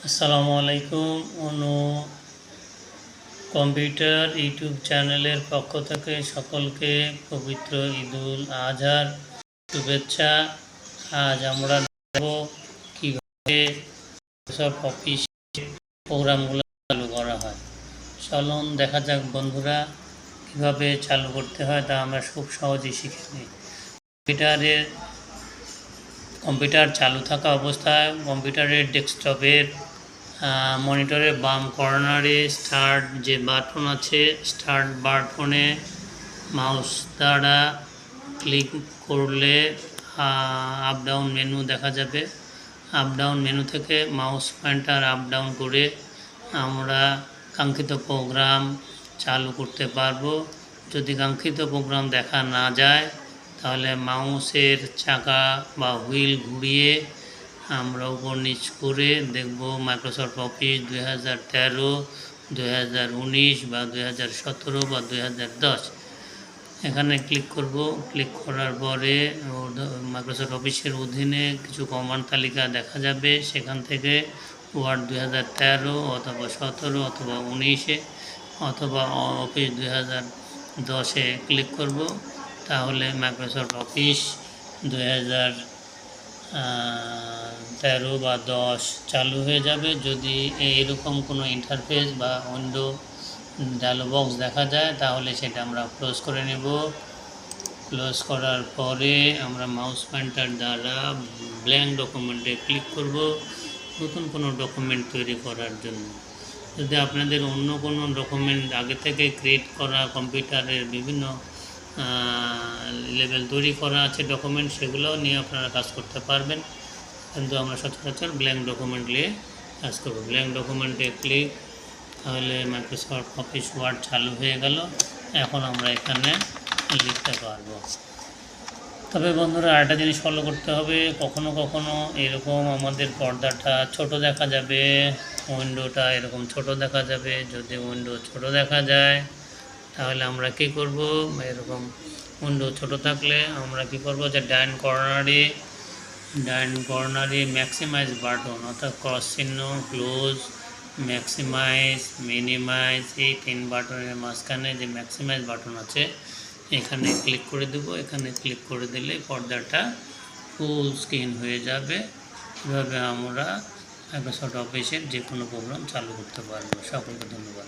আসসালামু আলাইকুম। অনু computer YouTube চ্যানেলের পক্ষ থেকে সকলকে পবিত্র ঈদুল আজহার শুভেচ্ছা। আজ আমরা দেখব কীভাবে সব অফিস প্রোগ্রামগুলো চালু করা হয়। চলুন দেখা যাক বন্ধুরা, কীভাবে চালু করতে হয় তা আমরা খুব সহজেই শিখে নিই। কম্পিউটার চালু থাকা অবস্থায় কম্পিউটারের ডেস্কটপের মনিটরের বাম কর্নারে স্টার্ট যে বাটন আছে, স্টার্ট বাটনে মাউস দ্বারা ক্লিক করলে আপ ডাউন মেনু দেখা যাবে। আপ ডাউন মেনু থেকে মাউস পয়েন্টার আপ ডাউন করে আমরা কাঙ্ক্ষিত প্রোগ্রাম চালু করতে পারবো। যদি কাঙ্ক্ষিত প্রোগ্রাম দেখা না যায় তাহলে মাউসের চাকা বা হুইল ঘুরিয়ে আমরা উপর নিচ করে দেখব মাইক্রোসফট অফিস 2013, 2019 বা 2017 বা 2010। এখানে ক্লিক করব। ক্লিক করার পরে মাইক্রোসফট অফিসের অধীনে কিছু কমান্ড তালিকা দেখা যাবে। সেখান থেকে ওয়ার্ড 2013 অথবা 17 অথবা 19 অথবা অফিস 2010 ক্লিক করব। তাহলে মাইক্রোসফট অফিস 2013 বা 10 চালু হয়ে যাবে। যদি এরকম কোনো ইন্টারফেস বা উইন্ডো ডায়লগ বক্স দেখা যায় তাহলে সেটা আমরা ক্লোজ করে নেব। ক্লোজ করার পরে আমরা মাউস পয়েন্টার দ্বারা ব্ল্যাঙ্ক ডকুমেন্টে ক্লিক করব নতুন কোনো ডকুমেন্ট তৈরি করার জন্য। যদি আপনাদের অন্য কোনো ডকুমেন্ট আগে থেকে ক্রিয়েট করা কম্পিউটারের বিভিন্ন লেভেল তৈরি করা আছে ডকুমেন্ট, সেগুলোও নিয়ে আপনারা কাজ করতে পারবেন, কিন্তু আমরা সচরাচর ব্ল্যাঙ্ক ডকুমেন্ট নিয়ে কাজ করব। ব্ল্যাঙ্ক ডকুমেন্টে ক্লিক, তাহলে মাইক্রোসফট অফিস ওয়ার্ড চালু হয়ে গেল। এখন আমরা এখানে লিখতে পারবো। তবে বন্ধুরা, আরেকটা জিনিস ফলো করতে হবে, কখনো কখনো এরকম আমাদের পর্দাটা ছোট দেখা যাবে, উইন্ডোটা এরকম ছোট দেখা যাবে। যদি উইন্ডো ছোট দেখা যায় তাহলে আমরা কি করব, এরকম উইন্ডো ছোট থাকলে আমরা কি করব, যে ডান কর্নারে ম্যাক্সিমাইজ বাটন অর্থাৎ ক্রস চিহ্ন, ক্লোজ, ম্যাক্সিমাইজ, মিনিমাইজ, এই 3 বাটনের মাঝখানে যে ম্যাক্সিমাইজ বাটন আছে এখানে ক্লিক করে দেব। এখানে ক্লিক করে দিলে পর্দাটা ফুল স্ক্রিন হয়ে যাবে। এভাবে আমরা মাইক্রোসফট অফিসের যে কোনো প্রোগ্রাম চালু করতে পারবো। সকলকে ধন্যবাদ।